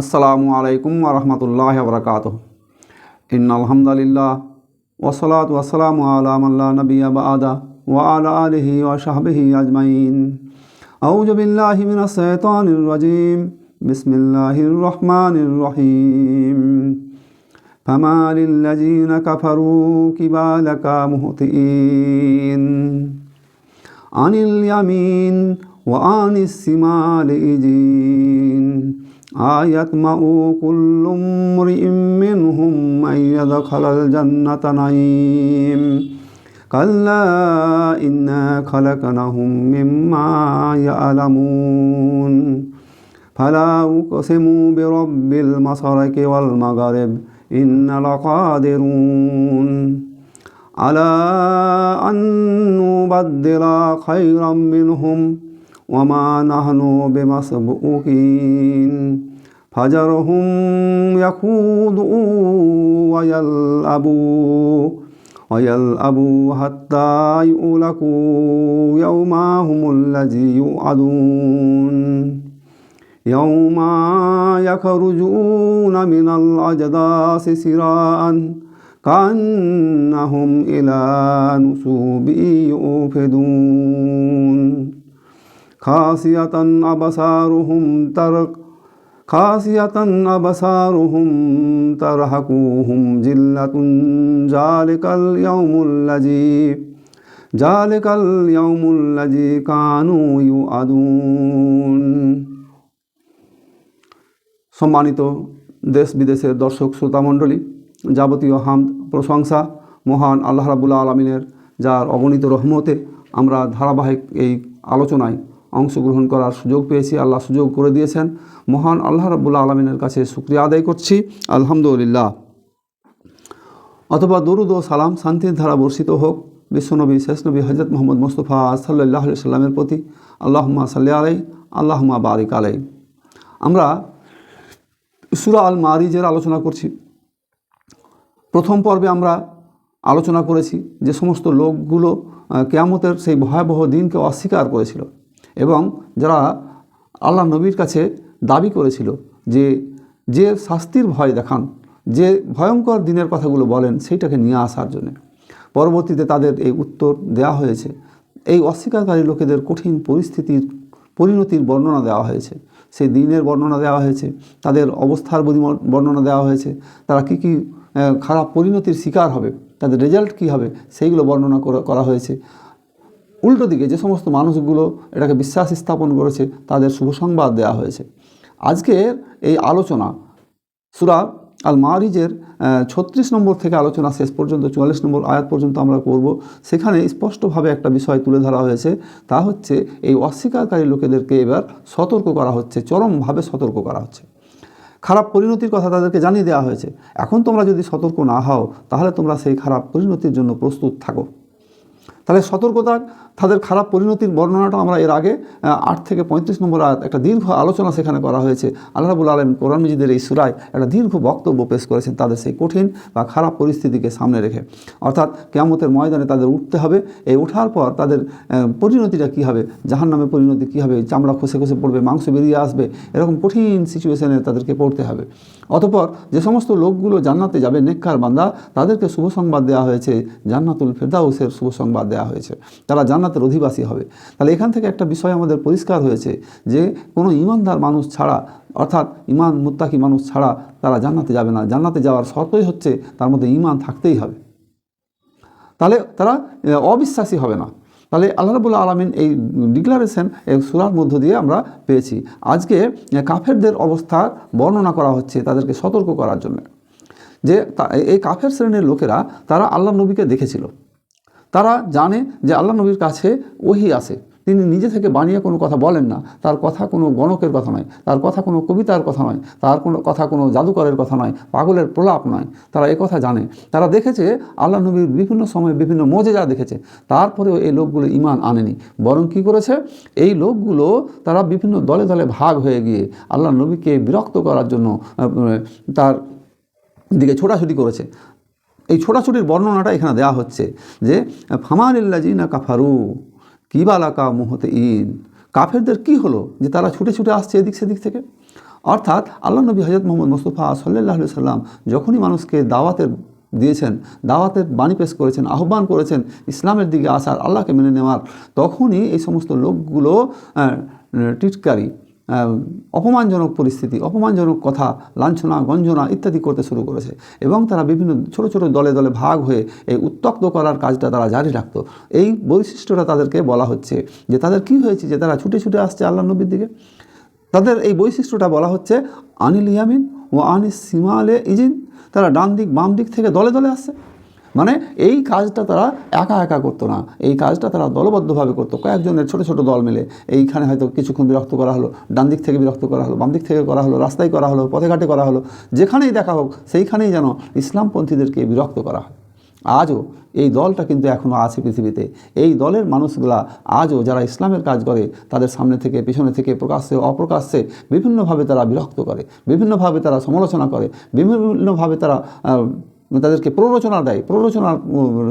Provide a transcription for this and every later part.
আসসালামু আলাইকুম ওয়া রাহমাতুল্লাহি ওয়া বারাকাতুহু। ইন্নাল হামদালিল্লাহ ওয়াসসালাতু ওয়াসসালামু আলা মান লা নাবিয়্যা বা'দা ওয়া আলা আলিহি ওয়া সাহবিহি আজমাইন। আউযু বিল্লাহি মিনাশ শাইতানির রাজীম। বিসমিল্লাহির রহমানির রহিম। ফামালিল লাযিনা কাফারু কিবালাকা মুহতিঈন আনিল ইয়ামিন ওয়া আনিস শিমালি ইজিন আয়াতমাউ কুল্লু মুরইম মিনহুম আইয়াদখালাল জান্নাতা নাঈম কাল্লা ইন্না খালাকনাহুম মিম্মা ইয়ালামুন ফালা উকসিমু বিরাব্বিল মাশারিকি ওয়াল মাগারিব ইন্না লাকাদিরুন আলা আন নুবাদদিলা খায়রাম মিনহুম ওয়ামা নাহনু বিমাসবুকিন ফাজারহুম ইয়াখুদু ওয়ায়ালআবু হাত্তা ইউলাকু ইয়াওমাহুমুল্লাযী ইউআদুন ইয়াওমা ইয়াখরুজুনা মিনাল আজদাসি সিরাআন কান্নাহুম ইলা নুসুবি ইউফিদুন খাসিয়াতান আবসারুহুম তারহাকুহুম জিল্লাতুন যালিকাল ইয়াউমুল্লাযী কানু ইউআদুন। সম্মানিত দেশ বিদেশের দর্শক শ্রোতামণ্ডলী, যাবতীয় হামদ প্রশংসা মহান আল্লাহ রাব্বুল আলামিনের, যার অগণিত রহমতে আমরা ধারাবাহিক এই আলোচনায় অংশগ্রহণ করার সুযোগ পেয়েছি। আল্লাহ সুযোগ করে দিয়েছেন। মহান আল্লাহ রাব্বুল আলামিনের কাছে শুকরিয়া আদায় করছি, আলহামদুলিল্লাহ। অথবা দরুদ ও সালাম শান্তির ধারা বর্ষিত হোক বিশ্বনবী শেষ নবী হযরত মুহাম্মদ মুস্তাফা সাল্লাল্লাহু আলাইহি সাল্লামের প্রতি। আল্লাহুম্মা সাল্লি আলাইহি আল্লাহুম্মা বারিক আলাইহি। আমরা সূরা আল মারিজের আলোচনা করছি। প্রথম পর্বে আমরা আলোচনা করেছি যে সমস্ত লোকগুলো কিয়ামতের সেই ভয়াবহ দিনকে অস্বীকার করেছিল এবং যারা আল্লাহ নবীর কাছে দাবি করেছিল যে শাস্তির ভয় দেখান, যে ভয়ঙ্কর দিনের কথাগুলো বলেন, সেইটাকে নিয়ে আসার জন্য। পরবর্তীতে তাদের এই উত্তর দেওয়া হয়েছে। এই অস্বীকারী লোকেদের কঠিন পরিণতির বর্ণনা দেওয়া হয়েছে, সেই দিনের বর্ণনা দেওয়া হয়েছে, তাদের অবস্থার বর্ণনা দেওয়া হয়েছে, তারা কী কী খারাপ পরিণতির শিকার হবে, তাদের রেজাল্ট কী হবে, সেইগুলো বর্ণনা করা হয়েছে। উল্টো দিকে যে সমস্ত মানুষগুলো এটাকে বিশ্বাস স্থাপন করেছে তাদের শুভ সংবাদ দেওয়া হয়েছে। আজকের এই আলোচনা সূরা আল মারিজের 36 নম্বর থেকে আলোচনা শেষ পর্যন্ত 44 নম্বর আয়াত পর্যন্ত আমরা করব। সেখানে স্পষ্টভাবে একটা বিষয় তুলে ধরা হয়েছে, তা হচ্ছে এই অস্বীকারী লোকেদেরকে এবার সতর্ক করা হচ্ছে, চরমভাবে সতর্ক করা হচ্ছে। খারাপ পরিণতির কথা তাদেরকে জানিয়ে দেওয়া হয়েছে। এখন তোমরা যদি সতর্ক না হও তাহলে তোমরা সেই খারাপ পরিণতির জন্য প্রস্তুত থাকো। তাহলে সতর্কতা, তাদের খারাপ পরিণতির বর্ণনাটা আমরা এর আগে 8 থেকে 35 নম্বর আয়াত একটা দীর্ঘ আলোচনা সেখানে করা হয়েছে। আল্লাহ রাব্বুল আলামিন কোরআন মাজিদের এই সূরায় একটা দীর্ঘ বক্তব্য পেশ করেছেন তাদের সেই কঠিন বা খারাপ পরিস্থিতিকে সামনে রেখে। অর্থাৎ কিয়ামতের ময়দানে তাদের উঠতে হবে। এই ওঠার পর তাদের পরিণতিটা কী হবে, জাহান্নামের পরিণতি কী হবে, চামড়া খসে খসে পড়বে, মাংস বেরিয়ে আসবে, এরকম কঠিন সিচুয়েশনে তাদেরকে পড়তে হবে। অতঃপর যে সমস্ত লোকগুলো জান্নাতে যাবে, নেককার বান্দা, তাদেরকে শুভ সংবাদ দেওয়া হয়েছে, জান্নাতুল ফেরদাউসের শুভ সংবাদ দেওয়া হয়েছে, তারা জান্নাতের অধিবাসী হবে। তাহলে এখান থেকে একটা বিষয় আমাদের পরিষ্কার হয়েছে যে কোনো ঈমানদার মানুষ ছাড়া, অর্থাৎ ঈমান মুত্তাকি মানুষ ছাড়া তারা জান্নাতে যাবে না। জান্নাতে যাওয়ার শর্তই হচ্ছে তার মধ্যে ঈমান থাকতেই হবে, তাহলে তারা অবিশ্বাসী হবে না। তাহলে আল্লাহ রাব্বুল আলামিন এই ডিক্লারেশন এই সূরার মধ্য দিয়ে আমরা পেয়েছি। আজকে কাফেরদের অবস্থা বর্ণনা করা হচ্ছে তাদেরকে সতর্ক করার জন্য, যে এই কাফের শ্রেণীর লোকেরা তারা আল্লাহ নবীকে দেখেছিল। তারা জানে যে আল্লাহ নবীর কাছে ওহী আসে, তিনি নিজে থেকে বানিয়ে কোনো কথা বলেন না, তার কথা কোনো গণকের কথা নয়, তার কথা কোনো কবিতার কথা নয়, তার কোনো কথা কোনো জাদুকরের কথা নয়, পাগলের প্রলাপ নয়। তারা এই কথা জানে। তারা দেখেছে আল্লাহ নবীর বিভিন্ন সময়ে বিভিন্ন মুজিজা দেখেছে, তারপরেও এই লোকগুলো ঈমান আনেনি। বরং কী করেছে, এই লোকগুলো তারা বিভিন্ন দলে দলে ভাগ হয়ে গিয়ে আল্লাহ নবীকে বিরক্ত করার জন্য তার দিকে ছোটাছুটি করেছে। এই ছোটাছুটির বর্ণনাটা এখানে দেওয়া হচ্ছে যে ফামালিল্লাযিনা কাফারু কিবালাকা মুহতিঈন, কাফেরদের কি হলো যে তারা ছুটে ছুটে আসছে এদিক সেদিক থেকে। অর্থাৎ আল্লাহ নবী হযরত মুহাম্মদ মুস্তাফা সাল্লাল্লাহু আলাইহি সাল্লাম যখনই মানুষকে দিয়েছেন, দাওয়াতের বাণী পেশ করেছেন, আহ্বান করেছেন ইসলামের দিকে আসার, আল্লাহকে মেনে নেওয়ার, তখনই এই সমস্ত লোকগুলো টিটকারি, অপমানজনক পরিস্থিতি, অপমানজনক কথা, লাঞ্ছনা গঞ্জনা ইত্যাদি করতে শুরু করেছে এবং তারা বিভিন্ন ছোট ছোট দলে দলে ভাগ হয়ে এই উত্ত্যক্ত করার কাজটা তারা জারি রাখত। এই বৈশিষ্ট্যটা তাদেরকে বলা হচ্ছে যে তাদের কি হয়েছে, যে তারা ছুটে ছুটে আসছে আল্লাহ নবীর দিকে। তাদের এই বৈশিষ্ট্যটা বলা হচ্ছে আনিল ইয়ামিন ও আনিস সিমালে ইজিন, তারা ডান দিক বাম দিক থেকে দলে দলে আসছে। মানে এই কাজটা তারা একা একা করতো না, এই কাজটা তারা দলবদ্ধভাবে করতো, কয়েকজনের ছোট ছোট দল মিলে। এইখানে হয়তো কিছুক্ষণ বিরক্ত করা হলো, ডান দিক থেকে বিরক্ত করা হলো, বাম দিক থেকে করা হলো, রাস্তায় করা হলো, পথে ঘাটে করা হলো, যেখানেই দেখা হোক সেইখানেই যেন ইসলামপন্থীদেরকে বিরক্ত করা হয়। আজও এই দলটা কিন্তু এখনও আছে পৃথিবীতে। এই দলের মানুষগুলা আজও যারা ইসলামের কাজ করে তাদের সামনে থেকে পিছনে থেকে প্রকাশ্যে অপ্রকাশ্যে বিভিন্নভাবে তারা বিরক্ত করে, বিভিন্নভাবে তারা সমালোচনা করে, বিভিন্নভাবে তারা তাদেরকে প্ররোচনার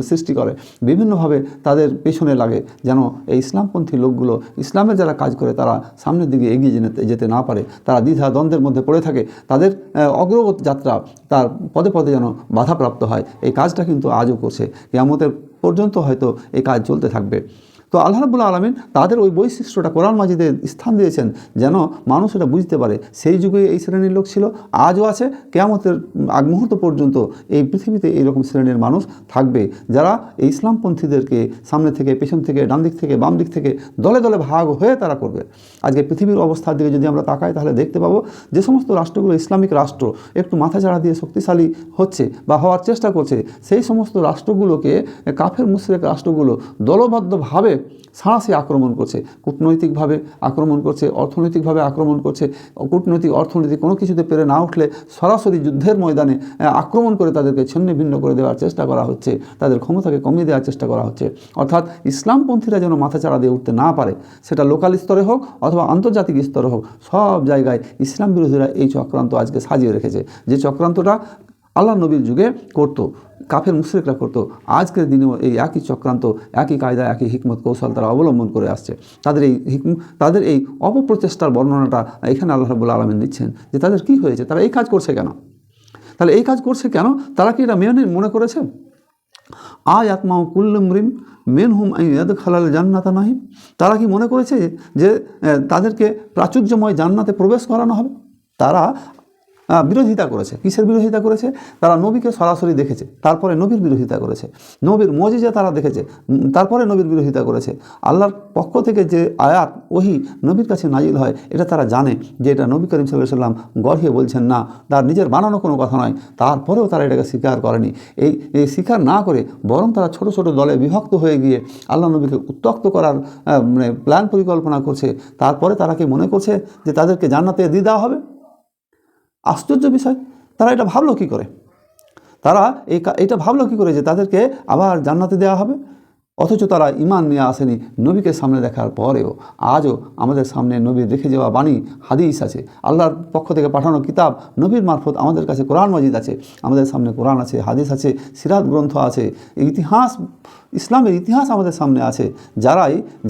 সৃষ্টি করে, বিভিন্নভাবে তাদের পেছনে লাগে যেন এই ইসলামপন্থী লোকগুলো, ইসলামের যারা কাজ করে তারা সামনের দিকে এগিয়ে যেতে না পারে, তারা দ্বিধা দ্বন্দ্বের মধ্যে পড়ে থাকে, তাদের অগ্রগতি যাত্রা তার পদে পদে যেন বাধাপ্রাপ্ত হয়। এই কাজটা কিন্তু আজও করছে, কিয়ামতের পর্যন্ত হয়তো এই কাজ চলতে থাকবে। তো আল্লাহ রাব্বুল আলামিন তাদের ওই বৈশিষ্ট্যটা কোরআন মাজিদে স্থান দিয়েছেন যেন মানুষ এটা বুঝতে পারে। সেই যুগে এই শ্রেণীর লোক ছিল, আজও আছে, কিয়ামতের আগ মুহূর্ত পর্যন্ত এই পৃথিবীতে এইরকম শ্রেণীর মানুষ থাকবে যারা এই ইসলামপন্থীদেরকে সামনে থেকে পেছন থেকে ডান দিক থেকে বাম দিক থেকে দলে দলে ভাগ হয়ে তারা করবে। আজকে পৃথিবীর অবস্থার দিকে যদি আমরা তাকাই তাহলে দেখতে পাবো যে সমস্ত রাষ্ট্রগুলো ইসলামিক রাষ্ট্র একটু মাথাচাড়া দিয়ে শক্তিশালী হচ্ছে বা হওয়ার চেষ্টা করছে, সেই সমস্ত রাষ্ট্রগুলোকে কাফের মুশরিক রাষ্ট্রগুলো দলবদ্ধভাবে সাঁড়াশি আক্রমণ করছে, কূটনৈতিকভাবে আক্রমণ করছে, অর্থনৈতিকভাবে আক্রমণ করছে। কূটনৈতিক অর্থনৈতিক কোনো কিছুতে পেরে না উঠলে সরাসরি যুদ্ধের ময়দানে আক্রমণ করে তাদেরকে ছিন্ন ভিন্ন করে দেওয়ার চেষ্টা করা হচ্ছে, তাদের ক্ষমতাকে কমিয়ে দেওয়ার চেষ্টা করা হচ্ছে। অর্থাৎ ইসলামপন্থীরা যেন মাথাচাড়া দিয়ে উঠতে না পারে, সেটা লোকাল স্তরে হোক অথবা আন্তর্জাতিক স্তরে হোক, সব জায়গায় ইসলাম বিরোধীরা এই চক্রান্ত আজকে সাজিয়ে রেখেছে। যে চক্রান্তটা আল্লাহ নবীর যুগে করতো, কাফের মুশরিকরা করতো, আজকের দিনেও এই একই চক্রান্ত, একই কায়দা, একই হিকমত কৌশল তারা অবলম্বন করে আসছে। তাদের এই অপপ্রচেষ্টার বর্ণনাটা এখানে আল্লাহ রাব্বুল আলামিন দিচ্ছেন যে তাদের কি হয়েছে, তারা এই কাজ করছে কেন। তাহলে এই কাজ করছে কেন? তারা কি এটা মনে করেছে আয়াতমাউ কুল্লু মরিম মিনহুম আন ইয়াদখালাল জান্নাতা নাহিম, তারা কি মনে করেছে যে তাদেরকে প্রাচুর্যময় জান্নাতে প্রবেশ করানো হবে? তারা বিরোধিতা করেছে। কিসের বিরোধিতা করেছে? তারা নবীকে সরাসরি দেখেছে, তারপরে নবীর বিরোধিতা করেছে। নবীর মজিজা তারা দেখেছে, তারপরে নবীর বিরোধিতা করেছে। আল্লাহর পক্ষ থেকে যে আয়াত ওহী নবীর কাছে নাজিল হয়, এটা তারা জানে যে এটা নবী করিম সাল্লাল্লাহু আলাইহি সাল্লাম গড়িয়ে বলছেন না, তার নিজের বানানো কোনো কথা নয়। তারপরেও তারা এটাকে স্বীকার করেনি। এই স্বীকার না করে বরং তারা ছোট ছোট দলে বিভক্ত হয়ে গিয়ে আল্লাহ নবীকে উত্ত্যক্ত করার প্ল্যান পরিকল্পনা করছে। তারপরে তারা কি মনে করছে যে তাদেরকে জান্নাতে দিয়ে দেওয়া হবে? আশ্চর্য বিষয়, তারা এটা ভাবলো কী করে? তারা এটা ভাবলো কী করে যে তাদেরকে আবার জান্নাতে দেওয়া হবে? অথচ তারা ঈমান নিয়ে আসেনি। নবীকে সামনে দেখার পরেও আজও আমাদের সামনে নবীর রেখে যাওয়া বাণী হাদিস আছে, আল্লাহর পক্ষ থেকে পাঠানো কিতাব নবীর মারফত আমাদের কাছে কোরআন মাজিদ আছে, আমাদের সামনে কোরআন আছে, হাদিস আছে, সিরাত গ্রন্থ আছে, ইতিহাস, ইসলামের ইতিহাস আমাদের সামনে আছে।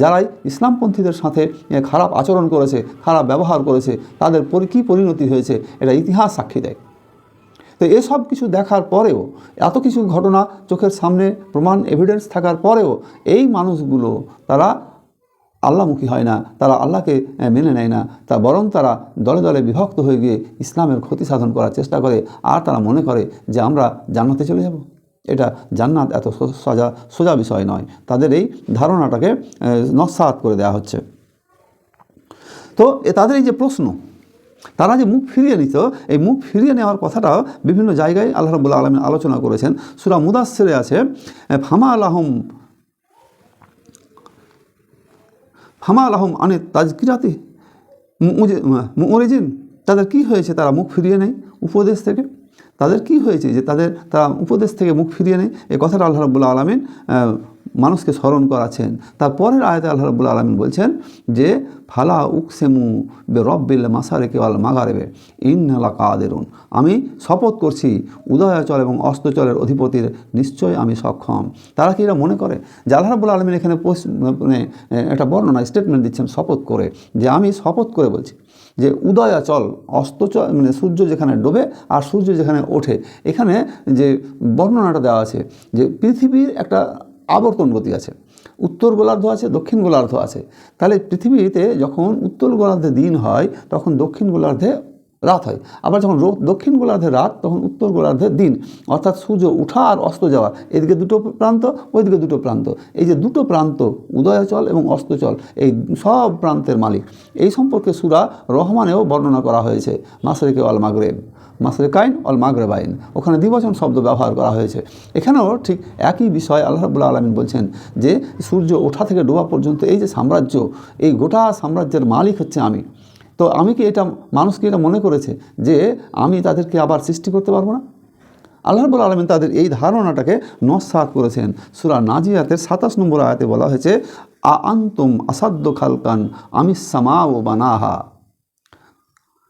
যারাই ইসলামপন্থীদের সাথে খারাপ আচরণ করেছে, খারাপ ব্যবহার করেছে, তাদের কী পরিণতি হয়েছে এটা ইতিহাস সাক্ষী দেয়। তো এসব কিছু দেখার পরেও, এত কিছু ঘটনা চোখের সামনে প্রমাণ এভিডেন্স থাকার পরেও এই মানুষগুলো তারা আল্লাহমুখী হয় না, তারা আল্লাহকে মেনে নেয় না, তা বরং তারা দলে দলে বিভক্ত হয়ে গিয়ে ইসলামের ক্ষতি সাধন করার চেষ্টা করে। আর তারা মনে করে যে আমরা জান্নাতে চলে যাব। এটা জান্নাত এত সোজা বিষয় নয়। তাদের এই ধারণাটাকে নস্যাৎ করে দেওয়া হচ্ছে। তো তাদের এই যে প্রশ্ন, তারা যে মুখ ফিরিয়ে নিত, এই মুখ ফিরিয়ে নেওয়ার কথাটা বিভিন্ন জায়গায় আল্লাহ রাব্বুল আলামিন আলোচনা করেছেন। সূরা মুদাসসিরে আছে ফামা আলাহুম আনে তাজকিরাতি মুরিজিন, তাদের কি হয়েছে তারা মুখ ফিরিয়ে নেয় উপদেশ থেকে? তাদের কি হয়েছে যে তারা উপদেশ থেকে মুখ ফিরিয়ে নেয়? এই কথাটা আল্লাহ রাব্বুল আলামিন মানুষকে স্মরণ করাচ্ছেন। তারপরের আয়াতে আল্লাহ রাব্বুল আলামিন বলছেন যে ফালা উকসেমু বে রব্বিল মাসারিকি ওয়াল মাগারিবি ইন্না লাকাদিরুন, আমি শপথ করছি উদয়াচল এবং অস্তচলের অধিপতির, নিশ্চয় আমি সক্ষম। তারা কি এরা মনে করে যে আল্লাহ রাব্বুল আলামিন এখানে মানে একটা বর্ণনা স্টেটমেন্ট দিচ্ছেন শপথ করে, যে আমি শপথ করে বলছি যে উদয়াচল অস্তচল মানে সূর্য যেখানে ডোবে আর সূর্য যেখানে ওঠে, এখানে যে বর্ণনাটা দেওয়া আছে যে পৃথিবীর একটা আবর্তন গতি আছে, উত্তর গোলার্ধ আছে, দক্ষিণ গোলার্ধ আছে। তাহলে পৃথিবীতে যখন উত্তর গোলার্ধে দিন হয় তখন দক্ষিণ গোলার্ধে রাত হয়, আবার যখন দক্ষিণ গোলার্ধে রাত তখন উত্তর গোলার্ধে দিন, অর্থাৎ সূর্য ওঠা আর অস্ত যাওয়া, এদিকে দুটো প্রান্ত ওইদিকে দুটো প্রান্ত, এই যে দুটো প্রান্ত উদয়াচল এবং অস্তচল, এই সব প্রান্তের মালিক। এই সম্পর্কে সূরা রহমানেও বর্ণনা করা হয়েছে, মাশরিকি ওয়াল মাগরিব, মাশরিকাইন ওয়াল মাগরিবাইন, ওখানে দ্বিবচন শব্দ ব্যবহার করা হয়েছে। এখানেও ঠিক একই বিষয় আল্লাহ রাব্বুল আলামিন বলছেন যে সূর্য ওঠা থেকে ডোবা পর্যন্ত এই যে সাম্রাজ্য, এই গোটা সাম্রাজ্যের মালিক হচ্ছে আমি। তো আমি কি এটা, মানুষ কি এটা মনে করেছে যে আমি তাদেরকে আবার সৃষ্টি করতে পারবো না? আল্লাহ রাব্বুল আলামিন তাদের এই ধারণাটাকে নস্যাৎ করেছেন। সূরা নাজিয়াতের 27 নম্বর আয়াতে বলা হয়েছে আ আনতুম আসাদ্দু খালকান আমিস সামাউ বানাহা,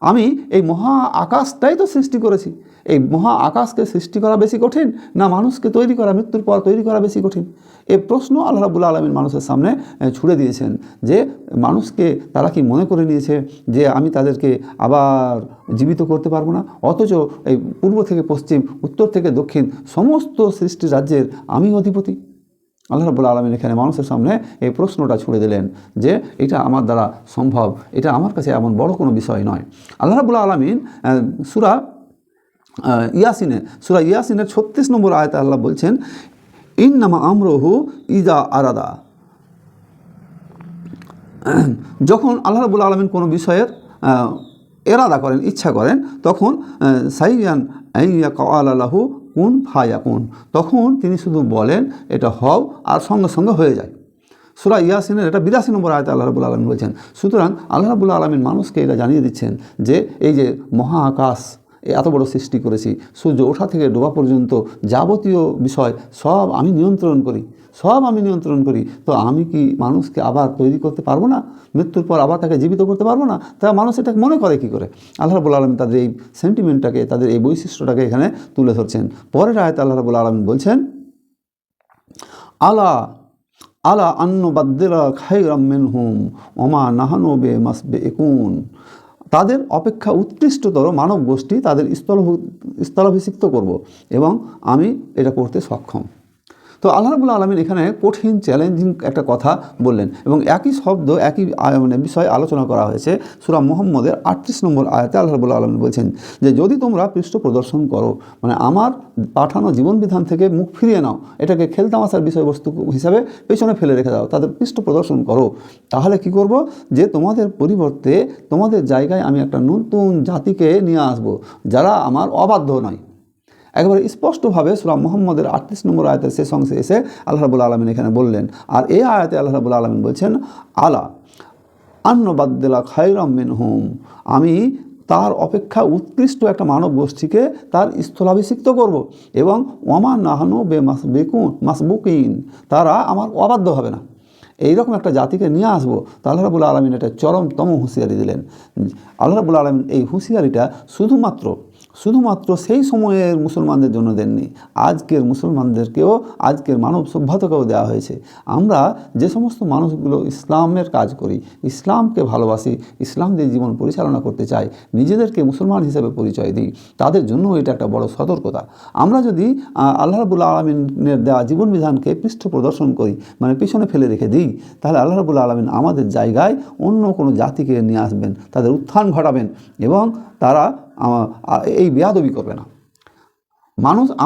আমি এই মহা আকাশটাই তো সৃষ্টি করেছি, এই মহা আকাশকে সৃষ্টি করা বেশি কঠিন না মানুষকে তৈরি করা, মৃত্যুর পর তৈরি করা বেশি কঠিন? এই প্রশ্ন আল্লাহ রাব্বুল আলামিন মানুষের সামনে ছুড়ে দিয়েছেন যে মানুষকে তারা কি মনে করে নিয়েছে যে আমি তাদেরকে আবার জীবিত করতে পারবো না? অথচ এই পূর্ব থেকে পশ্চিম, উত্তর থেকে দক্ষিণ সমস্ত সৃষ্টি রাজ্যের আমি অধিপতি। আল্লাহ রাব্বুল আলামিন এখানে মানুষের সামনে এই প্রশ্নটা ছুড়ে দিলেন যে এটা আমার দ্বারা সম্ভব, এটা আমার কাছে এমন বড় কোনো বিষয় নয়। আল্লাহ রাব্বুল আলামিন সূরা ইয়াসিনের 36 নম্বর আয়াতে আল্লাহ বলছেন ইন্নামা আমরুহু ইজা আরাদা, যখন আল্লাহ রাব্বুল আলামিন কোনো বিষয়ের এরাদা করেন, ইচ্ছা করেন, তখন সাইয়ান আইয়া কাওয়ালা লাহু কুন ফায়াকুন, তখন তিনি শুধু বলেন এটা হও আর সঙ্গে সঙ্গে হয়ে যায়। সূরা ইয়াসিনের এটা 82 নম্বর আয়াতে আল্লাহ রাব্বুল আলামিন বলছেন। সুতরাং আল্লাহ রাব্বুল আলামিন মানুষকে এটা জানিয়ে দিচ্ছেন যে এই যে মহা আকাশ এত বড় সৃষ্টি করেছি, সূর্য ওঠা থেকে ডোবা পর্যন্ত যাবতীয় বিষয় সব আমি নিয়ন্ত্রণ করি, সব আমি নিয়ন্ত্রণ করি। তো আমি কি মানুষকে আবার তৈরি করতে পারবো না? মৃত্যুর পর আবার তাকে জীবিত করতে পারবো না? তা মানুষ এটাকে মনে করে কী করে? আল্লাহ রাব্বুল আলামিন তাদের এই সেন্টিমেন্টটাকে, তাদের এই বৈশিষ্ট্যটাকে এখানে তুলে ধরছেন। পরের আয়াতে আল্লাহ রাব্বুল আলামিন বলছেন আলা আলা আন্নু বাদ্দিলা খায়রাম মিনহুম ওমা নাহানু বিমাসবিকুন, তাদের অপেক্ষা উৎকৃষ্টতর মানব গোষ্ঠী তাদের স্থলাভিষিক্ত করব এবং আমি এটা করতে সক্ষম। তো আল্লাহ রাব্বুল আলামিন এখানে কঠিন চ্যালেঞ্জিং একটা কথা বললেন এবং একই শব্দ একই মানে বিষয় আলোচনা করা হয়েছে সূরা মুহাম্মদের 38 নম্বর আয়াতে। আল্লাহ রাব্বুল আলামিন বলছেন যে যদি তোমরা পৃষ্ঠ প্রদর্শন করো, মানে আমার পাঠানো জীবনবিধান থেকে মুখ ফিরিয়ে নাও, এটাকে খেলতামাশার বিষয়বস্তু হিসাবে পেছনে ফেলে রেখে দাও, তাদের পৃষ্ঠ প্রদর্শন করো, তাহলে কি করব যে তোমাদের পরিবর্তে তোমাদের জায়গায় আমি একটা নতুন জাতিকে নিয়ে আসব যারা আমার অবাধ্য নয়। একেবারে স্পষ্টভাবে সূরা মুহাম্মদের 38 নম্বর আয়াতের শেষ অংশে এসে আল্লাহ রাব্বুল আলামিন এখানে বললেন। আর এই আয়াতে আল্লাহ রাব্বুল আলামিন বলছেন আলা আন্নু বাদ্দিলা খায়রাম মিনহুম, আমি তার অপেক্ষা উৎকৃষ্ট একটা মানব গোষ্ঠীকে তার স্থলাভিষিক্ত করব এবং ওমা নাহানু মাসবুকিন, তারা আমার অবাধ্য হবে না। এইরকম একটা জাতিকে নিয়ে আসবো। তো আল্লাহ রাব্বুল আলামিন এটা চরমতম হুঁশিয়ারি দিলেন। আল্লাহ রাব্বুল আলামিন এই হুঁশিয়ারিটা শুধুমাত্র সেই সময়ের মুসলমানদের জন্য দেননি, আজকের মুসলমানদেরকেও, আজকের মানব সভ্যতাকেও দেওয়া হয়েছে। আমরা যে সমস্ত মানুষগুলো ইসলামের কাজ করি, ইসলামকে ভালোবাসি, ইসলাম দিয়ে জীবন পরিচালনা করতে চাই, নিজেদেরকে মুসলমান হিসেবে পরিচয় দিই, তাদের জন্য এটা একটা বড় সতর্কতা। আমরা যদি আল্লাহ রাব্বুল আলামিনের দেওয়া জীবনবিধানকে পৃষ্ঠ প্রদর্শন করি, মানে পিছনে ফেলে রেখে দিই, তাহলে আল্লাহ রাব্বুল আলামিন আমাদের জায়গায় অন্য কোনো জাতিকে নিয়ে আসবেন, তাদের উত্থান ঘটাবেন এবং তারা এই বেয়াদবি করবে না।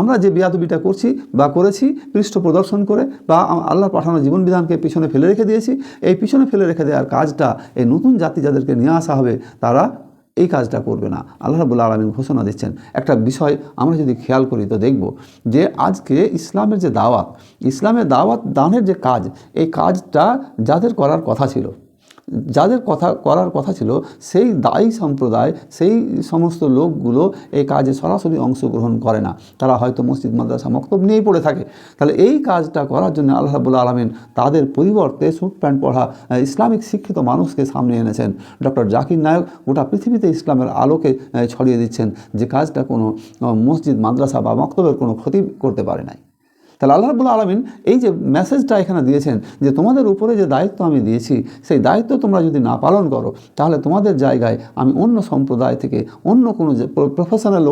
আমরা যে বেয়াদবিটা করছি বা করেছি পৃষ্ঠ প্রদর্শন করে বা আল্লাহর পাঠানো জীবনবিধানকে পিছনে ফেলে রেখে দিয়েছি, এই পিছনে ফেলে রেখে দেওয়ার কাজটা এই নতুন জাতি যাদেরকে নিয়ে আসা হবে তারা এই কাজটা করবে না। আল্লাহ রাব্বুল আলামিন ঘোষণা দিচ্ছেন। একটা বিষয় আমরা যদি খেয়াল করি তো দেখব যে আজকে ইসলামের যে দাওয়াত, ইসলামের দাওয়াত দানের যে কাজ, এই কাজটা যাদের করার কথা ছিল যাদের কথা করার কথা ছিল সেই দায়ী সম্প্রদায়, সেই সমস্ত লোকগুলো এই কাজে সরাসরি অংশগ্রহণ করে না, তারা হয়তো মসজিদ মাদ্রাসা মক্তব নিয়েই পড়ে থাকে। তাহলে এই কাজটা করার জন্য আল্লাহ রাব্বুল আলামিন তাদের পরিবর্তে স্যুট প্যান্ট পরা ইসলামিক শিক্ষিত মানুষকে সামনে এনেছেন। ডক্টর জাকির নায়ক গোটা পৃথিবীতে ইসলামের আলোকে ছড়িয়ে দিচ্ছেন, যে কাজটা কোনো মসজিদ মাদ্রাসা বা মক্তবের কোনো ক্ষতি করতে পারে নাই। তাহলে আল্লাহ রাব্বুল আলামিন এই যে মেসেজটা এখানে দিয়েছেন, যে তোমাদের উপরে যে দায়িত্ব আমি দিয়েছি, সেই দায়িত্ব তোমরা যদি না পালন করো, তাহলে তোমাদের জায়গায় আমি অন্য সম্প্রদায় থেকে, অন্য কোনো যে প্রফেশনাল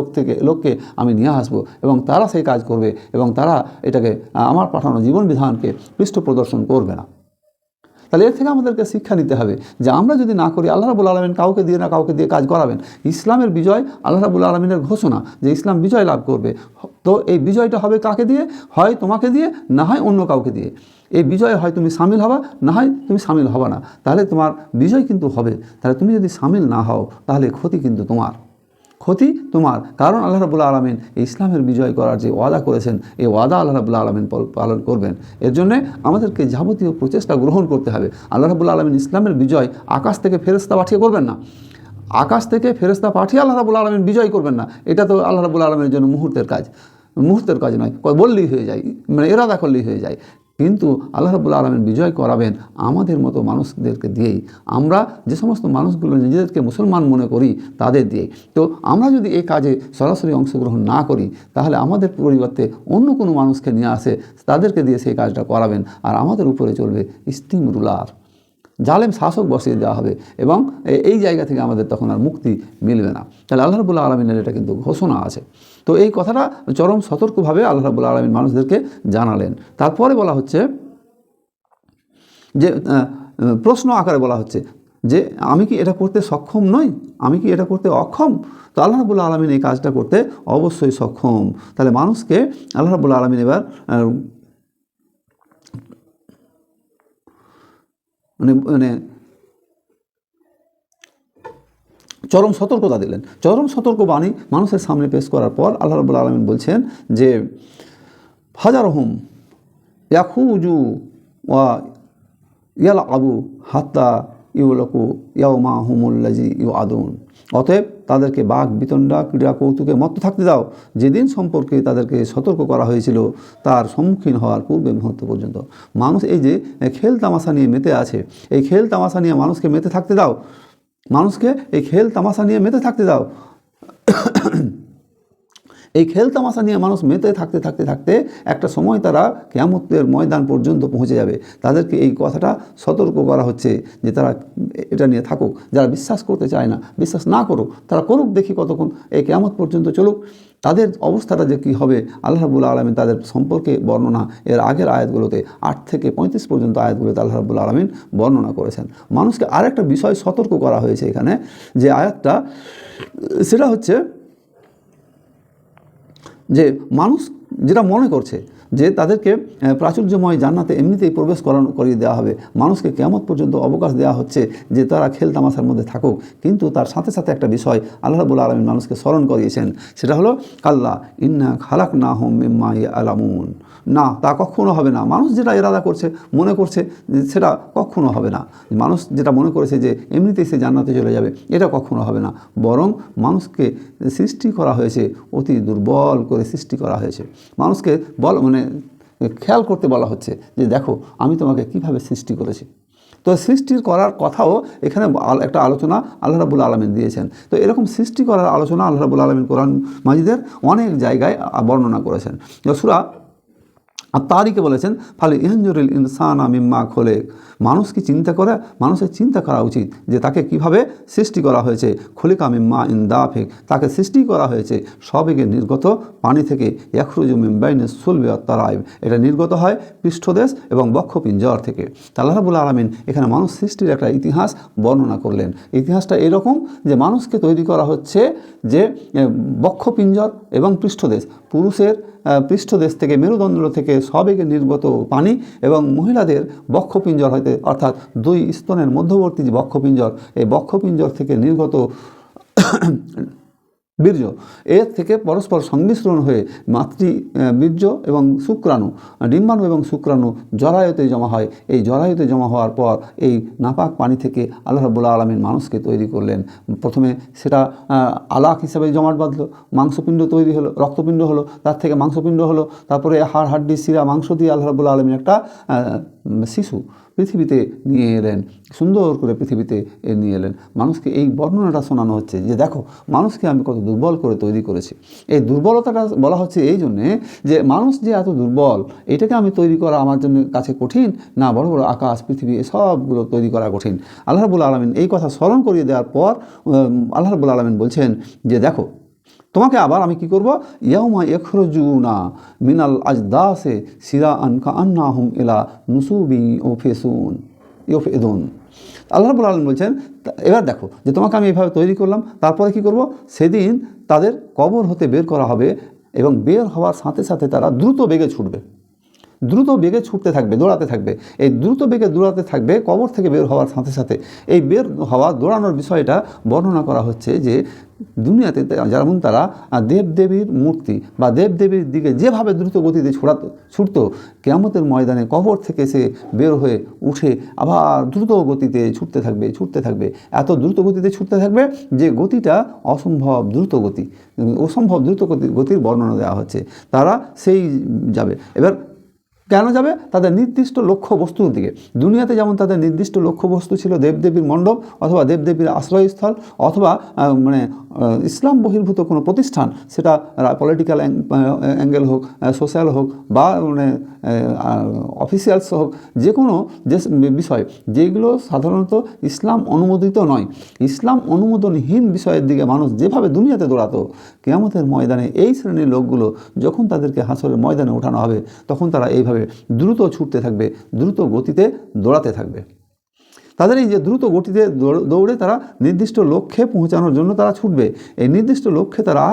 লোককে আমি নিয়ে আসবো, এবং তারা সেই কাজ করবে, এবং তারা এটাকে আমার পাঠানো জীবন বিধানকে পৃষ্ঠ প্রদর্শন করবে না। তাহলে এর থেকে আমাদেরকে শিক্ষা নিতে হবে যে আমরা যদি না করি, আল্লাহ রাব্বুল আলামিন কাউকে দিয়ে কাজ করাবেন। ইসলামের বিজয় আল্লাহ রাব্বুল আলামিনের ঘোষণা যে ইসলাম বিজয় লাভ করবে। তো এই বিজয়টা হবে কাকে দিয়ে? হয় তোমাকে দিয়ে, না হয় অন্য কাউকে দিয়ে। এই বিজয়ে হয় তুমি সামিল হবা, না হয় তুমি সামিল হবা না। তাহলে তোমার বিজয় কিন্তু হবে। তাহলে তুমি যদি সামিল না হও, তাহলে ক্ষতি কিন্তু তোমার, কারণ আল্লাহ রাব্বুল আলামিন এই ইসলামের বিজয় করার যে ওয়াদা করেছেন, এই ওয়াদা আল্লাহ রাব্বুল আলামিন পালন করবেন। এর জন্যে আমাদেরকে যাবতীয় প্রচেষ্টা গ্রহণ করতে হবে। আল্লাহ রাব্বুল আলামিন ইসলামের বিজয় আকাশ থেকে ফেরেশতা পাঠিয়ে করবেন না। আকাশ থেকে ফেরেশতা পাঠিয়ে আল্লাহ রাব্বুল আলামিন বিজয় করবেন না। এটা তো আল্লাহ রাব্বুল আলামিনের জন্য মুহূর্তের কাজ নয়, বললেই হয়ে যায়, মানে এরাদা করলেই হয়ে যায়। কিন্তু আল্লাহ রাব্বুল আলামিন বিজয় করাবেন আমাদের মতো মানুষদেরকে দিয়েই, আমরা যে সমস্ত মানুষগুলো নিজেদেরকে মুসলমান মনে করি তাদের দিয়েই। তো আমরা যদি এই কাজে সরাসরি অংশগ্রহণ না করি, তাহলে আমাদের পরিবর্তে অন্য কোনো মানুষকে নিয়ে আসে, তাদেরকে দিয়ে সেই কাজটা করাবেন, আর আমাদের উপরে চলবে স্টিম রুলার, জালেম শাসক বসিয়ে দেওয়া হবে, এবং এই জায়গা থেকে আমাদের তখন আর মুক্তি মিলবে না। তাহলে আল্লাহ রাব্বুল আলামিনের এটা কিন্তু ঘোষণা আছে। তো এই কথাটা চরম সতর্কভাবে আল্লাহ রাব্বুল আলামিন মানুষদেরকে জানালেন। তারপরে বলা হচ্ছে যে প্রশ্ন আকারে বলা হচ্ছে যে আমি কি এটা করতে সক্ষম নই, আমি কি এটা করতে অক্ষম? তো আল্লাহ রাব্বুল আলামিন এই কাজটা করতে অবশ্যই সক্ষম। তাহলে মানুষকে আল্লাহ রাব্বুল আলামিন এবার মানে চরম সতর্কতা দিলেন। চরম সতর্কবাণী মানুষের সামনে পেশ করার পর আল্লাহ রাব্বুল আলামিন বলছেন যে হাজারহুম ইয়াখুজু ওয়া ইয়ালআবু হাত্তা ইউলাকু ইয়াউমাহুমুল্লাযী ইউআদুন। অতএব তাদেরকে বাঘ বিতণ্ডা ক্রীড়া কৌতুকে মত্ত থাকতে দাও, যেদিন সম্পর্কে তাদেরকে সতর্ক করা হয়েছিল তার সম্মুখীন হওয়ার পূর্বে মুহূর্ত পর্যন্ত। মানুষ এই যে খেল তামাশা নিয়ে মেতে আছে, এই খেল তামাশা নিয়ে মানুষকে মেতে থাকতে দাও, এই খেল তামাশা নিয়ে মানুষ মেতে থাকতে একটা সময় তারা কিয়ামতের ময়দান পর্যন্ত পৌঁছে যাবে। তাদেরকে এই কথাটা সতর্ক করা হচ্ছে যে তারা এটা নিয়ে থাকুক। যারা বিশ্বাস করতে চায় না, বিশ্বাস না করুক, তারা করুক, দেখি কতক্ষণ, এই কিয়ামত পর্যন্ত চলুক। তাদের অবস্থাটা যে কী হবে আল্লাহ রাব্বুল আলামিন তাদের সম্পর্কে বর্ণনা এর আগের আয়াতগুলোতে 8 থেকে 35 পর্যন্ত আয়াতগুলোতে আল্লাহ রাব্বুল আলামিন বর্ণনা করেছেন। মানুষকে আরেকটা বিষয় সতর্ক করা হয়েছে এখানে, যে আয়াতটা, সেটা হচ্ছে যে মানুষ যেটা মনে করছে যে তাদেরকে প্রাচুর্যময় জান্নাতে এমনিতেই প্রবেশ করিয়ে দেওয়া হবে, মানুষকে কিয়ামত পর্যন্ত অবকাশ দেওয়া হচ্ছে যে তারা খেল তামাশার মধ্যে থাকুক। কিন্তু তার সাথে সাথে একটা বিষয় আল্লাহ রাব্বুল আলামিন মানুষকে স্মরণ করিয়েছেন, সেটা হলো কাল্লা ইন্না খালাকনাহুম মিম্মা ইয়ালামুন। না, তা কখনো হবে না। মানুষ যেটা ইরাদা করছে, মনে করছে, সেটা কখনো হবে না। মানুষ যেটা মনে করেছে যে এমনিতেই সে জান্নাতে চলে যাবে, এটা কখনো হবে না। বরং মানুষকে সৃষ্টি করা হয়েছে, অতি দুর্বল করে সৃষ্টি করা হয়েছে। মানুষকে খেয়াল করতে বলা হচ্ছে যে দেখো আমি তোমাকে কিভাবে সৃষ্টি করেছি। তো সৃষ্টির করার কথাও এখানে একটা আলোচনা আল্লাহ রাব্বুল আলামিন দিয়েছেন। তো এরকম সৃষ্টি করার আলোচনা আল্লাহ রাব্বুল আলামিন কোরআন মাজিদের অনেক জায়গায় বর্ণনা করেছেন। সূরা আত-তারিকে বলেছেন ফালি ইয়ানজুরিল ইনসানা মিম্মা খোলেক। মানুষ কি চিন্তা করে? মানুষের চিন্তা করা উচিত যে তাকে কিভাবে সৃষ্টি করা হয়েছে। খলিকা মিম্মা ইন দাফিক, তাকে সৃষ্টি করা হয়েছে সবেগে নির্গত পানি থেকে। ইয়াখরুজু মিন বাইনিস সুলবি ওয়াত তারাইব, এটা নির্গত হয় পৃষ্ঠদেশ এবং বক্ষপিঞ্জর থেকে। আল্লাহ রাব্বুল আলামিন এখানে মানুষ সৃষ্টির একটা ইতিহাস বর্ণনা করলেন। ইতিহাসটা এরকম যে মানুষকে তৈরি করা হচ্ছে যে বক্ষপিঞ্জর এবং পৃষ্ঠদেশ, পুরুষের পৃষ্ঠদেশ থেকে, মেরুদণ্ড থেকে সবেগে নির্গত পানি, এবং মহিলাদের বক্ষপিঞ্জর হইতে, অর্থাৎ 2 স্তনের মধ্যবর্তী যে বক্ষপিঞ্জর, এই বক্ষপিঞ্জর থেকে নির্গত বীর্য, এর থেকে পরস্পর সংমিশ্রণ হয়ে বীর্য এবং শুক্রাণু, ডিম্বাণু এবং শুক্রাণু জরায়ুতে জমা হয়। এই জরায়ুতে জমা হওয়ার পর এই নাপাক পানি থেকে আল্লাহ রাব্বুল আলামিন মানুষকে তৈরি করলেন। প্রথমে সেটা আলাক হিসাবে জমাট বাঁধলো, মাংসপিণ্ড তৈরি হলো, রক্তপিণ্ড হলো, তার থেকে মাংসপিণ্ড হলো, তারপরে হাড় হাড্ডি শিরা মাংস দিয়ে আল্লাহ রাব্বুল আলামিন একটা শিশু পৃথিবীতে নিয়ে এলেন, সুন্দর করে পৃথিবীতে নিয়ে এলেন। মানুষকে এই বর্ণনাটা শোনানো হচ্ছে যে দেখো মানুষকে আমি কত দুর্বল করে তৈরি করেছি। এই দুর্বলতাটা বলা হচ্ছে এই জন্যে যে মানুষ যে এত দুর্বল, এটাকে আমি তৈরি করা আমার জন্য কাছে কঠিন না, বড় বড় আকাশ পৃথিবী সবগুলো তৈরি করা কঠিন। আল্লাহ রাব্বুল আলামিন এই কথা স্মরণ করিয়ে দেওয়ার পর আল্লাহ রাব্বুল আলামিন বলছেন যে দেখো তোমাকে আবার আমি কি করব, ইয়াউমা ইয়াখরুজুনা মিনাল আজদাসে সিরাআন কাআন্নাহুম ইলা নুসুবি ইউফিদুন। আল্লাহ রাব্বুল আলামিন বলছেন এবার দেখো যে তোমাকে আমি এইভাবে তৈরি করলাম, তারপরে কি করব, সেদিন তাদের কবর হতে বের করা হবে এবং বের হওয়ার সাথে সাথে তারা দ্রুত বেগে ছুটবে, দ্রুত বেগে ছুটতে থাকবে, দৌড়াতে থাকবে। এই দ্রুত বেগে দৌড়াতে থাকবে কবর থেকে বের হওয়ার সাথে সাথে। এই বের হওয়া দৌড়ানোর বিষয়টা বর্ণনা করা হচ্ছে যে দুনিয়াতে যেমন তারা দেবদেবীর মূর্তি বা দেবদেবীর দিকে যেভাবে দ্রুত গতিতে ছুটতো, কিয়ামতের ময়দানে কবর থেকে সে বের হয়ে উঠে আবার দ্রুত গতিতে ছুটতে থাকবে, এত দ্রুত গতিতে ছুটতে থাকবে যে গতিটা অসম্ভব দ্রুত গতি, অসম্ভব দ্রুত গতির বর্ণনা দেওয়া হচ্ছে। তারা সেই যাবে। এবার কেন যাবে? তাদের নির্দিষ্ট লক্ষ্য বস্তুর দিকে। দুনিয়াতে যেমন তাদের নির্দিষ্ট লক্ষ্য বস্তু ছিল দেবদেবীর মণ্ডপ অথবা দেবদেবীর আশ্রয়স্থল অথবা ইসলাম বহির্ভূত কোনো প্রতিষ্ঠান, সেটা পলিটিক্যাল অ্যাঙ্গেল হোক, সোশ্যাল হোক বা অফিসিয়ালস হোক, যে কোনো যে বিষয় যেগুলো সাধারণত ইসলাম অনুমোদিত নয়, ইসলাম অনুমোদনহীন বিষয়ের দিকে মানুষ যেভাবে দুনিয়াতে দৌড়াতো, কিয়ামতের ময়দানে এই শ্রেণীর লোকগুলো যখন তাদেরকে হাসরের ময়দানে ওঠানো হবে তখন তারা এইভাবে দ্রুত ছুটতে থাকবে, দ্রুত গতিতে দৌড়াতে থাকবে। তাদের এই যে দ্রুত গতিতে দৌড়ে তারা নির্দিষ্ট লক্ষ্যে পৌঁছানোর জন্য তারা ছুটবে। এই নির্দিষ্ট লক্ষ্যে তারা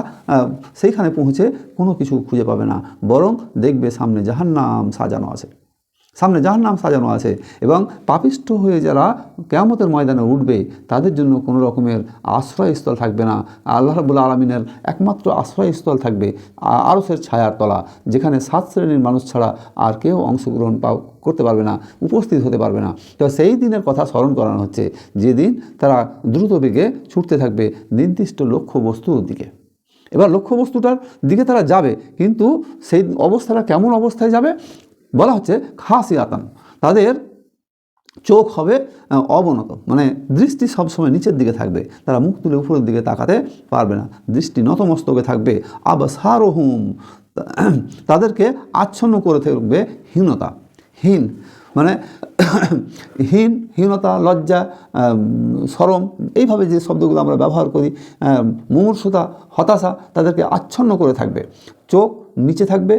সেইখানে পৌঁছে কোনো কিছু খুঁজে পাবে না, বরং দেখবে সামনে জাহান্নাম সাজানো আছে এবং পাপিষ্ঠ হয়ে যারা কিয়ামতের ময়দানে উঠবে তাদের জন্য কোনো রকমের আশ্রয়স্থল থাকবে না। আল্লাহ রাব্বুল আলামিনের একমাত্র আশ্রয়স্থল থাকবে আরশের ছায়ার তলা, যেখানে 7 শ্রেণীর মানুষ ছাড়া আর কেউ অংশগ্রহণ করতে পারবে না, উপস্থিত হতে পারবে না। তো সেই দিনের কথা স্মরণ করানো হচ্ছে, যেদিন তারা দ্রুত বেগে ছুটতে থাকবে নির্দিষ্ট লক্ষ্য বস্তুর দিকে। এবার লক্ষ্য বস্তুটার দিকে তারা যাবে, কিন্তু সেই অবস্থাটা কেমন অবস্থায় যাবে বলা হচ্ছে, খাসিয়াতান, তাদের চোখ হবে অবনত, মানে দৃষ্টি সবসময় নিচের দিকে থাকবে, তারা মুখ তুলে উপরের দিকে তাকাতে পারবে না, দৃষ্টি নতমস্তকে থাকবে। আবসারুহুম, তাদেরকে আচ্ছন্ন করে থাকবে হীন, মানে হীনতা, লজ্জা, শরম, এইভাবে যে শব্দগুলো আমরা ব্যবহার করি, মুমূর্ষতা, হতাশা, তাদেরকে আচ্ছন্ন করে থাকবে। চোখ নিচে থাকবে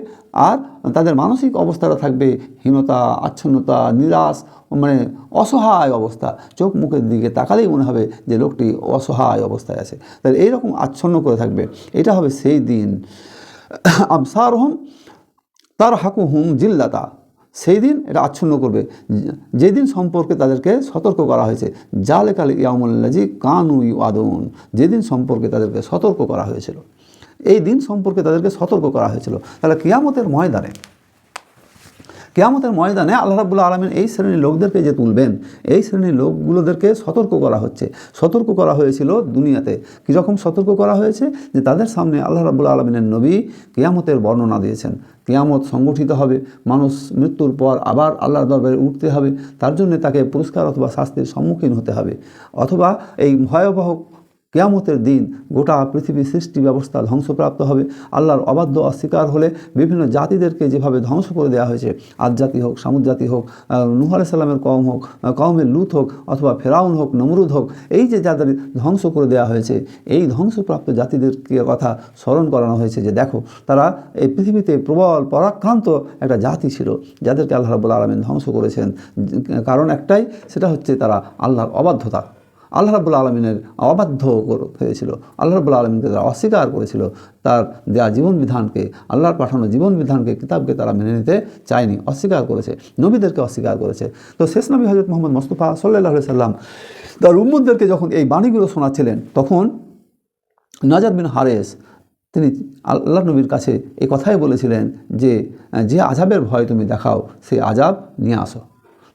আর তাদের মানসিক অবস্থাটা থাকবে হীনতা, আচ্ছন্নতা, নিরাশ, মানে অসহায় অবস্থা। চোখ মুখের দিকে তাকালেই মনে হবে যে লোকটি অসহায় অবস্থায় আছে, তাই এইরকম আচ্ছন্ন করে থাকবে। এটা হবে সেই দিন। আবসারহুম তারহাকুহুম জিল্লাতা, সেই দিন এটা আচ্ছন্ন করবে, যেদিন সম্পর্কে তাদেরকে সতর্ক করা হয়েছে। জালিকাল ইয়াউমুল্লাযী কানু ইউআদুন, যেদিন সম্পর্কে তাদেরকে সতর্ক করা হয়েছিল, এই দিন সম্পর্কে তাদেরকে সতর্ক করা হয়েছিল। তাহলে কিয়ামতের ময়দানে আল্লাহ রাব্বুল আলামিন এই শ্রেণীর লোকদেরকে যে তুলবেন, এই শ্রেণীর লোকগুলোদেরকে সতর্ক করা হচ্ছে। সতর্ক করা হয়েছিল দুনিয়াতে, কীরকম সতর্ক করা হয়েছে, যে তাদের সামনে আল্লাহ রাব্বুল আলামিনের নবী কিয়ামতের বর্ণনা দিয়েছেন। কিয়ামত সংগঠিত হবে, মানুষ মৃত্যুর পর আবার আল্লাহর দরবারে উঠতে হবে, তার জন্য তাকে পুরস্কার অথবা শাস্তির সম্মুখীন হতে হবে, অথবা এই ভয়াবহ কিয়ামতের দিন গোটা পৃথিবীর সৃষ্টি ব্যবস্থা ধ্বংসপ্রাপ্ত হবে। আল্লাহর অবাধ্য অস্বীকার হলে বিভিন্ন জাতিদেরকে যেভাবে ধ্বংস করে দেওয়া হয়েছে, আদ জাতি হোক, সামুদ জাতি হোক, নূহ আলাইহিস সালামের কওম হোক, কওমে লূত হোক, অথবা ফেরাউন হোক, নমরুদ হোক, এই যে যাদের ধ্বংস করে দেওয়া হয়েছে, এই ধ্বংসপ্রাপ্ত জাতিদেরকে কথা স্মরণ করানো হয়েছে যে দেখো তারা এই পৃথিবীতে প্রবল পরাক্রান্ত একটা জাতি ছিল, যাদেরকে আল্লাহ রাব্বুল আলামিন ধ্বংস করেছেন। কারণ একটাই, সেটা হচ্ছে তারা আল্লাহর অবাধ্যতা, আল্লাহ রাব্বুল আলামিনের অবাধ্য হয়েছিল, আল্লাহ রাব্বুল আলামিনকে তারা অস্বীকার করেছিল, তার দেওয়া জীবনবিধানকে, আল্লাহর পাঠানো জীবনবিধানকে, কিতাবকে তারা মেনে নিতে চায়নি, অস্বীকার করেছে, নবীদেরকে অস্বীকার করেছে। তো শেষ নবী হযরত মুহাম্মদ মুস্তাফা সাল্লাল্লাহু আলাইহি সাল্লাম তার উম্মতদেরকে যখন এই বাণীগুলো শোনাচ্ছিলেন, তখন নাজার বিন হারেস তিনি আল্লাহ নবীর কাছে এই কথাই বলেছিলেন যে যে আযাবের ভয় তুমি দেখাও সেই আযাব নিয়ে আসো।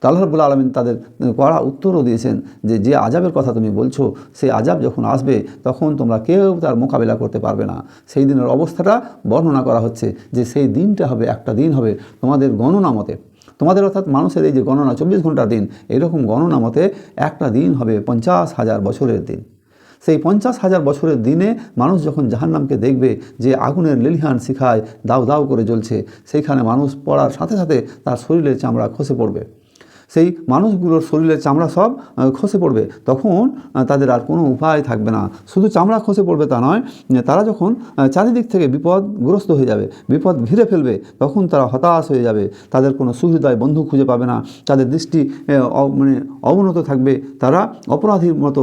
তো আল্লাহ রাব্বুল আলামিন তাদের কড়া উত্তরও দিয়েছেন যে যে আযাবের কথা তুমি বলছো সেই আযাব যখন আসবে তখন তোমরা কেউ তার মোকাবিলা করতে পারবে না। সেই দিনের অবস্থাটা বর্ণনা করা হচ্ছে যে সেই দিনটা হবে, একটা দিন হবে তোমাদের গণনা মতে, তোমাদের অর্থাৎ মানুষের এই যে গণনা 24 ঘন্টার দিন, এরকম গণনা মতে একটা দিন হবে 50,000 বছরের দিন। সেই 50,000 বছরের দিনে মানুষ যখন জাহান্নামকে দেখবে যে আগুনের লেলিহান শিখায় দাউ দাউ করে জ্বলছে, সেইখানে মানুষ পড়ার সাথে সাথে তার শরীরের চামড়া খসে পড়বে, সেই মানুষগুলোর শরীরের চামড়া সব খসে পড়বে। তখন তাদের আর কোনো উপায় থাকবে না। শুধু চামড়া খসে পড়বে তা নয়, তারা যখন চারিদিক থেকে বিপদগ্রস্ত হয়ে যাবে, বিপদ ঘিরে ফেলবে, তখন তারা হতাশ হয়ে যাবে। তাদের কোনো সুহৃদয় বন্ধু খুঁজে পাবে না, তাদের দৃষ্টি মানে অবনত থাকবে, তারা অপরাধীর মতো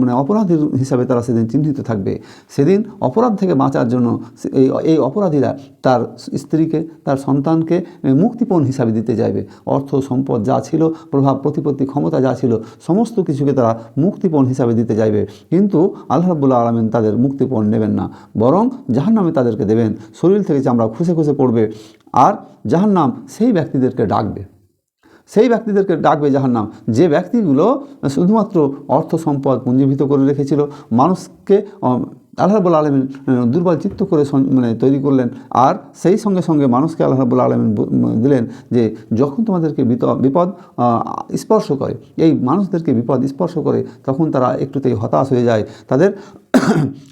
মানে অপরাধীর হিসাবে তারা সেদিন চিহ্নিত থাকবে। সেদিন অপরাধ থেকে বাঁচার জন্য এই অপরাধীরা তার স্ত্রীকে, তার সন্তানকে মুক্তিপণ হিসাবে দিতে চাইবে। অর্থ সম্পদ যা ছিল, প্রভাব প্রতিপত্তি ক্ষমতা যা ছিল, সমস্ত কিছুকে তারা মুক্তিপণ হিসাবে দিতে চাইবে। কিন্তু আল্লাহ রাব্বুল আলামিন তাদের মুক্তিপণ নেবেন না, বরং জাহান্নামে তাদেরকে দেবেন। শরীর থেকে চামড়া খসে খসে পড়বে, আর জাহান্নাম সেই ব্যক্তিদেরকে ডাকবে, সেই ব্যক্তিদেরকে ডাকবে জাহান্নাম যে ব্যক্তিগুলো শুধুমাত্র অর্থ সম্পদ পুঞ্জীভূত করে রেখেছিল, মানুষকে আল্লাহ রাব্বুল আলামিন দুর্বল চিত্ত করে মানে তৈরি করলেন। আর সেই সঙ্গে সঙ্গে মানুষকে আল্লাহ রাব্বুল আলামিন দিলেন যে যখন তোমাদেরকে বিপদ স্পর্শ করে, এই মানুষদেরকে বিপদ স্পর্শ করে, তখন তারা একটুতেই হতাশ হয়ে যায় তাদের,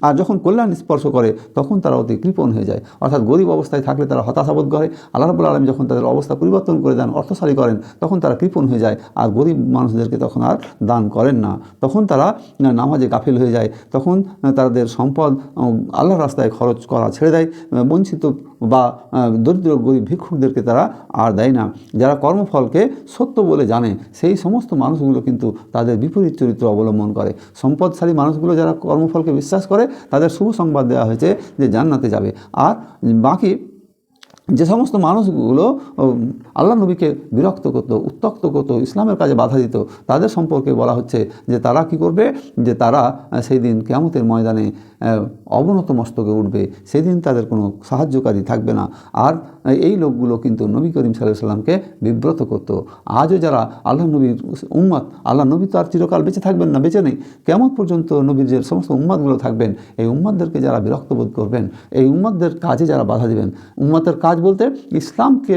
আর যখন কল্যাণ স্পর্শ করে তখন তারা অতি কৃপণ হয়ে যায়। অর্থাৎ গরিব অবস্থায় থাকলে তারা হতাশাবোধ করে, আল্লাহ রাব্বুল আলামিন যখন তাদের অবস্থা পরিবর্তন করে দেন, অর্থশালী করেন, তখন তারা কৃপণ হয়ে যায়, আর গরিব মানুষদেরকে তখন আর দান করেন না। তখন তারা নামাজে গাফিল হয়ে যায়, তখন তাদের সম্পদ আল্লাহর রাস্তায় খরচ করা ছেড়ে দেয়, বঞ্চিত বা দরিদ্র গরিব ভিক্ষুকদেরকে তারা আর দেয় না। যারা কর্মফলকে সত্য বলে জানে সেই সমস্ত মানুষগুলো কিন্তু তাদের বিপরীত চরিত্র অবলম্বন করে। সম্পদশালী মানুষগুলো যারা কর্মফলকে বিশ্বাস করে তাদের শুভ সংবাদ দেওয়া হয়েছে যে জান্নাতে যাবে। আর বাকি যে সমস্ত মানুষগুলো আল্লাহ নবীকে বিরক্ত করতো, উত্ত্যক্ত করতো, ইসলামের কাজে বাধা দিত, তাদের সম্পর্কে বলা হচ্ছে যে তারা কি করবে, যে তারা সেই দিন কিয়ামতের ময়দানে অবনত মস্তকে উঠবে, সেদিন তাদের কোনো সাহায্যকারী থাকবে না। আর এই লোকগুলো কিন্তু নবী করিম সাল্লাল্লাহু আলাইহি ওয়াসাল্লামকে বিব্রত করতো। আজও যারা আল্লাহ নবীর উম্মত, আল্লাহ নবী তো আর চিরকাল বেঁচে থাকবেন না, বেঁচে নেই, কিয়ামত পর্যন্ত নবীর যে সমস্ত উম্মতগুলো থাকবেন, এই উম্মতদেরকে যারা বিরক্ত বোধ করবেন, এই উম্মতদের কাজে যারা বাধা দেবেন, উম্মতের কাজ বলতে ইসলামকে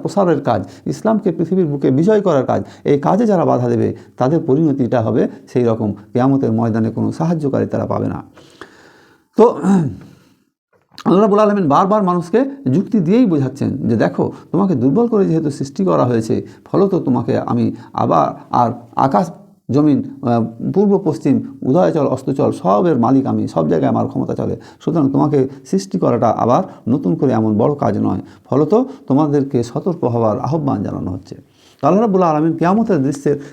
প্রসারের কাজ, ইসলামকে পৃথিবীর বুকে বিজয় করার কাজ, এই কাজে যারা বাধা দেবে তাদের পরিণতিটা হবে সেই রকম, কিয়ামতের ময়দানে কোনো সাহায্যকারী তারা পাবে না। তো আল্লাহ রাব্বুল আলামিন বারবার মানুষকে যুক্তি দিয়েই বোঝাচ্ছেন যে দেখো, তোমাকে দুর্বল করে যেহেতু সৃষ্টি করা হয়েছে, ফলত তোমাকে আমি আবার আর আকাশ জমিন পূর্ব পশ্চিম উদয়চল অস্তচল সবের মালিক আমি, সব জায়গায় আমার ক্ষমতা চলে, সুতরাং তোমাকে সৃষ্টি করাটা আবার নতুন করে এমন বড় কাজ নয়, ফলত তোমাদেরকে সতর্ক হওয়ার আহ্বান জানানো হচ্ছে। আল্লাহ রাব্বুল আলামিন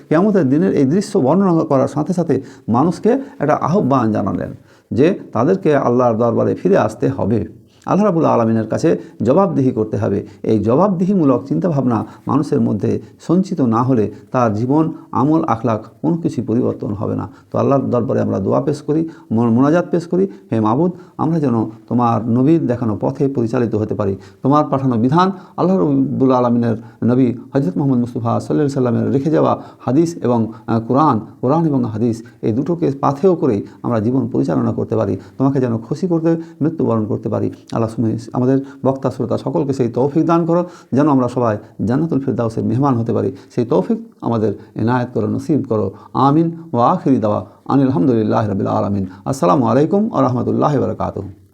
কিয়ামতের দিনের এই দৃশ্য বর্ণনা করার সাথে সাথে মানুষকে একটা আহ্বান জানালেন যে তাদেরকে আল্লাহর দরবারে ফিরে আসতে হবে, আল্লাহ রাব্বুল আলামিনের কাছে জবাবদিহি করতে হবে। এই জবাবদিহিমূলক চিন্তাভাবনা মানুষের মধ্যে সঞ্চিত না হলে তার জীবন, আমল, আখলাক কোনো কিছুই পরিবর্তন হবে না। তো আল্লাহর দরবারে আমরা দোয়া পেশ করি, মোনাজাত পেশ করি, হে মাবুদ, আমরা যেন তোমার নবীর দেখানো পথে পরিচালিত হতে পারি, তোমার পাঠানো বিধান, আল্লাহ রাব্বুল আলামিনের নবী হযরত মুহাম্মদ মুস্তাফা সাল্লাল্লাহু আলাইহি সাল্লামের রেখে যাওয়া হাদিস এবং কোরআন এবং হাদিস, এই দুটোকে পাথেয় করেই আমরা জীবন পরিচালনা করতে পারি, তোমাকে যেন খুশি করতে মৃত্যুবরণ করতে পারি। আল্লাহ আমাদের বক্তা শ্রোতা সকলকে সেই তৌফিক দান করো, যেন আমরা সবাই জান্নাতুল ফিরদাউসের মেহমান হতে পারি, সেই তৌফিক আমাদের এনায়েত করো, নসিব করো। আমিন। ওয়া আখিরি দাওয়া আনিল হামদুলিল্লাহি রাব্বিল আলামিন। আসসালামু আলাইকুম ওয়া রাহমাতুল্লাহি ওয়া বারাকাতুহু।